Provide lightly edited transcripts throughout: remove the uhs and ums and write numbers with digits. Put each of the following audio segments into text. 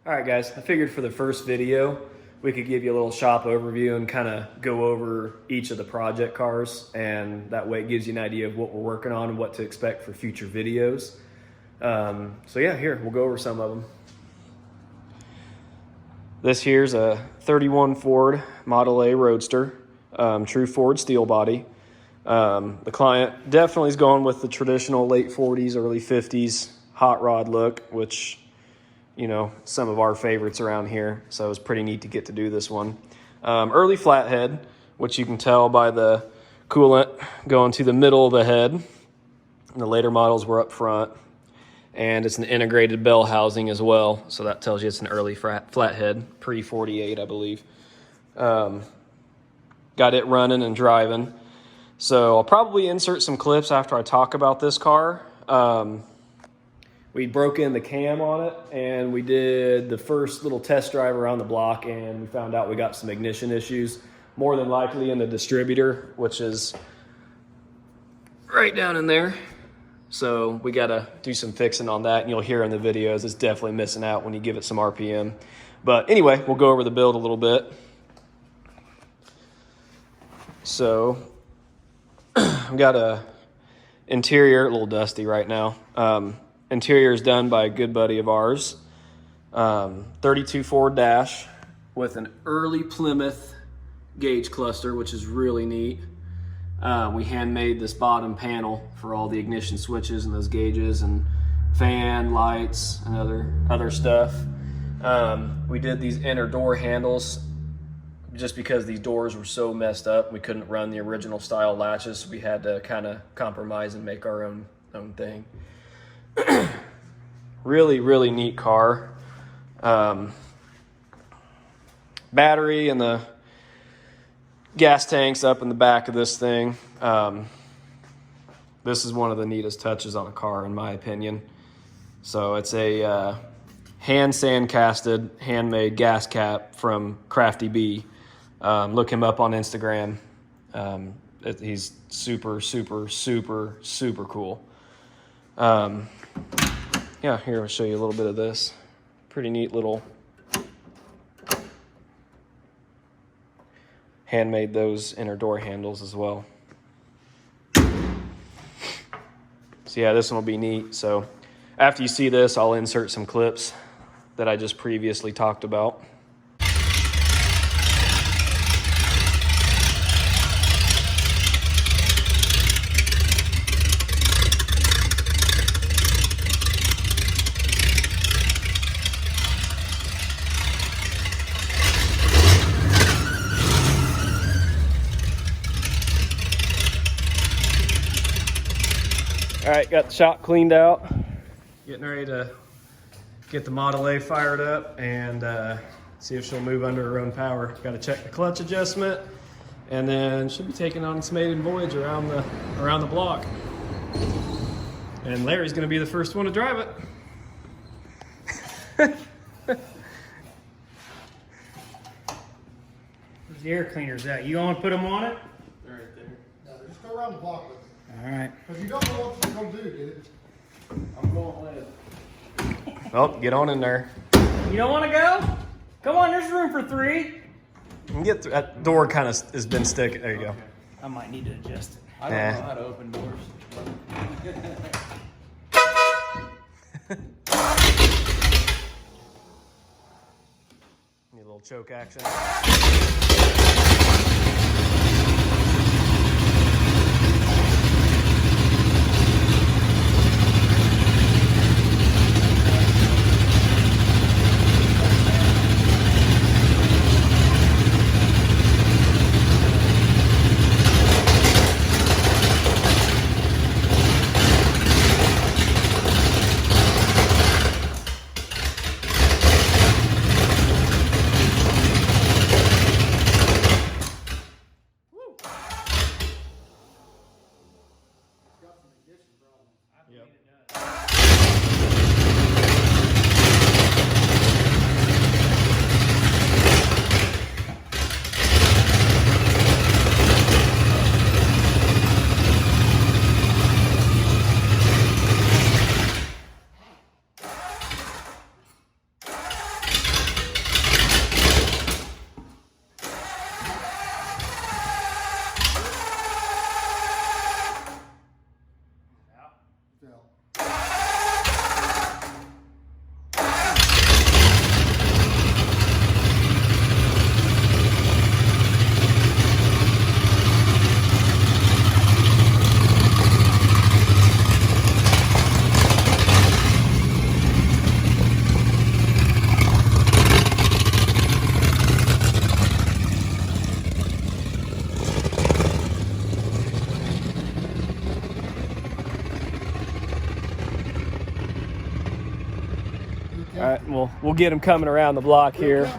All right, guys, I figured for the first video, we could give you a little shop overview and kind of go over each of the project cars, and that way it gives you an idea of what we're working on and what to expect for future videos. So yeah, here, we'll go over some of them. This here's a 31 Ford Model A Roadster, true Ford steel body. The client definitely is going with the traditional late 40s, early 50s hot rod look, which, you know, some of our favorites around here. So it was pretty neat to get to do this one. Early flathead, which you can tell by the coolant going to the middle of the head. And the later models were up front. And it's an integrated bell housing as well. So that tells you it's an early flathead, pre-48, I believe. Got it running and driving. So I'll probably insert some clips after I talk about this car. We broke in the cam on it, and we did the first little test drive around the block, and we found out we got some ignition issues, more than likely in the distributor, which is right down in there. So we got to do some fixing on that, and you'll hear in the videos it's definitely missing out when you give it some RPM. But anyway, we'll go over the build a little bit. So I've got a interior, a little dusty right now. Interior is done by a good buddy of ours. 32 Ford dash with an early Plymouth gauge cluster, which is really neat. We handmade this bottom panel for all the ignition switches and those gauges and fan lights and other stuff. We did these inner door handles just because these doors were so messed up. We couldn't run the original style latches, so we had to kind of compromise and make our own thing. Really neat car. Battery and the gas tanks up in the back of this thing. This is one of the neatest touches on a car, in my opinion. So it's a hand sand casted, handmade gas cap from Crafty Bee. Look him up on Instagram. He's super cool. Yeah, here I'll show you a little bit of this. Pretty neat little handmade those inner door handles as well. So yeah, this one will be neat. So after you see this, I'll insert some clips that I just previously talked about. All right, got the shop cleaned out. Getting ready to get the Model A fired up and see if she'll move under her own power. Got to check the clutch adjustment, and then should be taking on its maiden voyage around the block. And Larry's going to be the first one to drive it. Where's the air cleaners at? You want to put them on it? They're right there. No, just go around the block with it. All right. Because you don't know what you're going to do, dude. I'm going with. Well, get on in there. You don't want to go? Come on, there's room for 3. You can get through. That door kind of has been sticking. There you go. I might need to adjust it. I don't know how to open doors. Need a little choke action. we'll get them coming around the block here.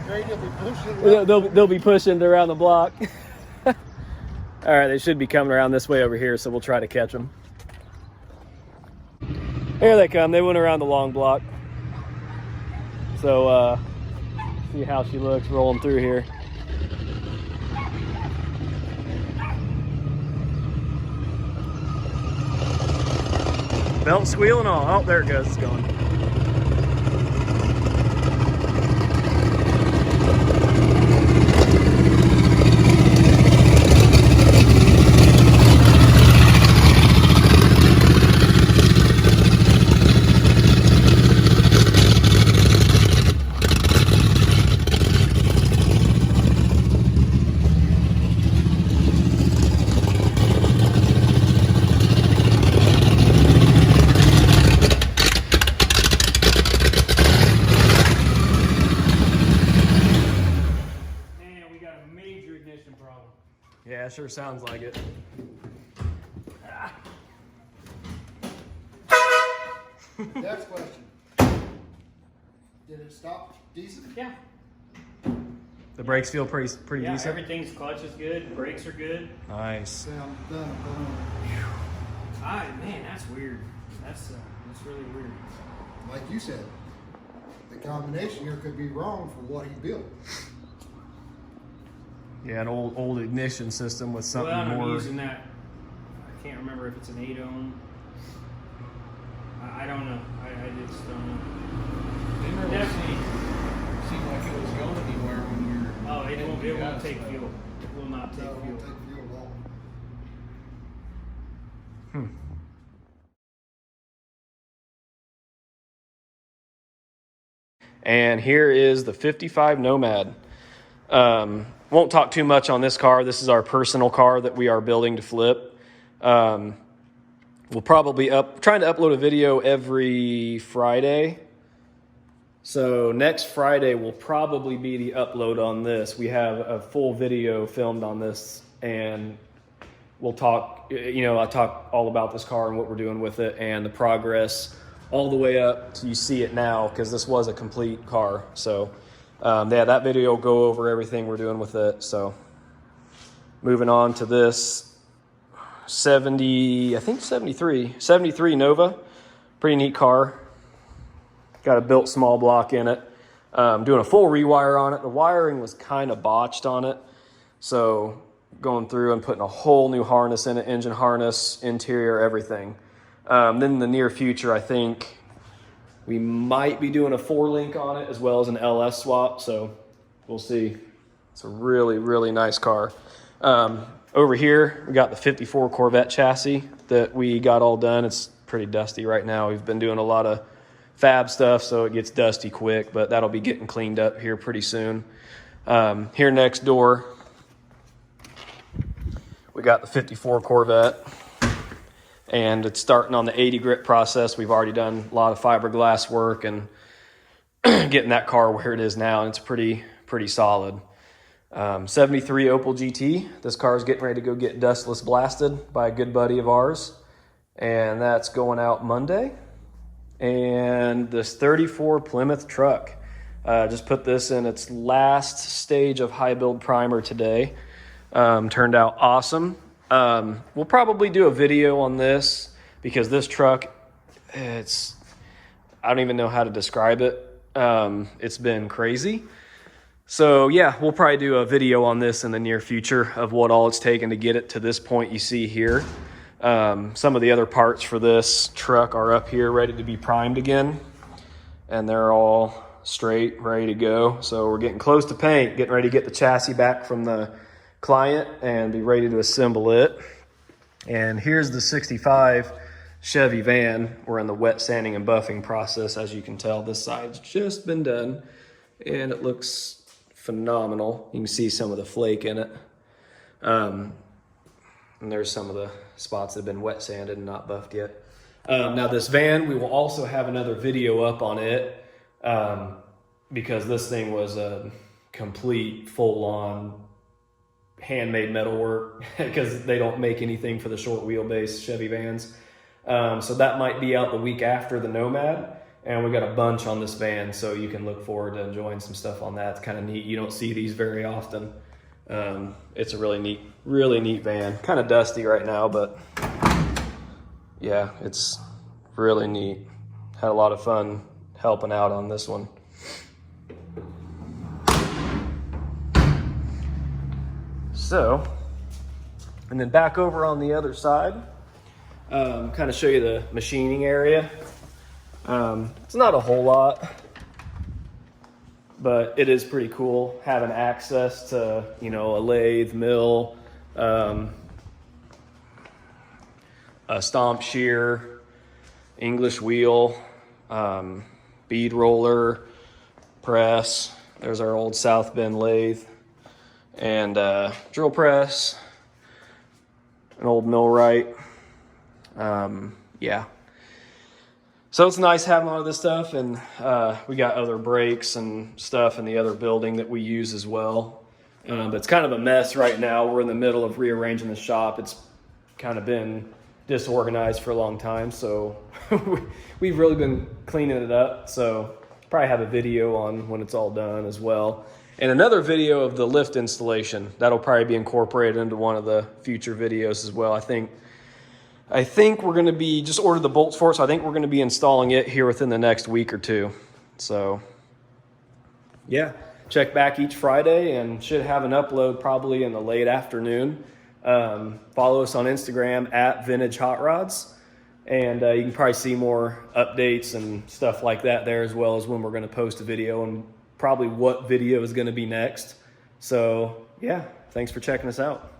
Grady will be pushing. They'll be pushing around the block. All right, they should be coming around this way over here, so we'll try to catch them. Here they come. They went around the long block. So see how she looks rolling through here. Belt squealing all. Oh, there it goes. It's going. Yeah, sure sounds like it. Next question. Did it stop decent? Yeah. The brakes feel pretty Yeah, decent. everything's clutch is good, brakes are good. Nice. Sound done. Man, that's weird. That's really weird. Like you said, the combination here could be wrong for what he built. Yeah, an old ignition system with something Well, I'm more. using that. I can't remember if it's an 8 ohm. I don't know. I just don't know. Didn't really Definitely. seem like it was going anywhere when you're. Oh, it won't gas, take but- fuel. It will not take No, it fuel. won't take fuel at all. And here is the 55 Nomad. Won't talk too much on this car. This is our personal car that we are building to flip. We'll probably trying to upload a video every Friday. So next Friday will probably be the upload on this. We have a full video filmed on this, and we'll talk, I talk all about this car and what we're doing with it and the progress all the way up to you see it now, because this was a complete car. So yeah, that video will go over everything we're doing with it. So moving on to this 73 Nova, pretty neat car. Got a built small block in it. Doing a full rewire on it. The wiring was kind of botched on it. So going through and putting a whole new harness in it, engine harness, interior, everything. Then in the near future, I think we might be doing a 4-link on it as well as an LS swap. So we'll see. It's a really, really nice car. Over here, we got the 54 Corvette chassis that we got all done. It's pretty dusty right now. We've been doing a lot of fab stuff, so it gets dusty quick, but that'll be getting cleaned up here pretty soon. Here next door, we got the 54 Corvette, and it's starting on the 80 grit process. We've already done a lot of fiberglass work and getting that car where it is now, and it's pretty solid. 73 Opel GT. This car is getting ready to go get dustless blasted by a good buddy of ours, and that's going out Monday. And this 34 Plymouth truck, just put this in its last stage of high build primer today. Turned out awesome. We'll probably do a video on this because this truck, I don't even know how to describe it. It's been crazy. So yeah, we'll probably do a video on this in the near future of what all it's taken to get it to this point you see here. Some of the other parts for this truck are up here ready to be primed again, and they're all straight, ready to go. So we're getting close to paint, getting ready to get the chassis back from the client and be ready to assemble it. And here's the 65 Chevy van. We're in the wet sanding and buffing process. As you can tell, this side's just been done and it looks phenomenal. You can see some of the flake in it. And there's some of the spots that have been wet sanded and not buffed yet. Now this van, we will also have another video up on it because this thing was a complete full-on handmade metalwork because they don't make anything for the short wheelbase Chevy vans. So that might be out the week after the Nomad. And we got a bunch on this van, so you can look forward to enjoying some stuff on that. It's kind of neat. You don't see these very often. It's a really neat van. Kind of dusty right now, but yeah, it's really neat. Had a lot of fun helping out on this one. So, and then back over on the other side, kind of show you the machining area. It's not a whole lot, but it is pretty cool having access to, you know, a lathe, mill, a stomp shear, English wheel, bead roller, press. There's our old South Bend lathe, and drill press, an old millwright. Yeah. So it's nice having a lot of this stuff, and we got other brakes and stuff in the other building that we use as well. But it's kind of a mess right now. We're in the middle of rearranging the shop. It's kind of been disorganized for a long time, so we've really been cleaning it up. So probably have a video on when it's all done as well. And another video of the lift installation. That'll probably be incorporated into one of the future videos as well. I think we're going to be, just ordered the bolts for it, so I think we're going to be installing it here within the next week or two. So, yeah, check back each Friday and should have an upload probably in the late afternoon. Follow us on Instagram at Vintage Hot Rods, and you can probably see more updates and stuff like that there, as well as when we're going to post a video and probably what video is going to be next. So, yeah, thanks for checking us out.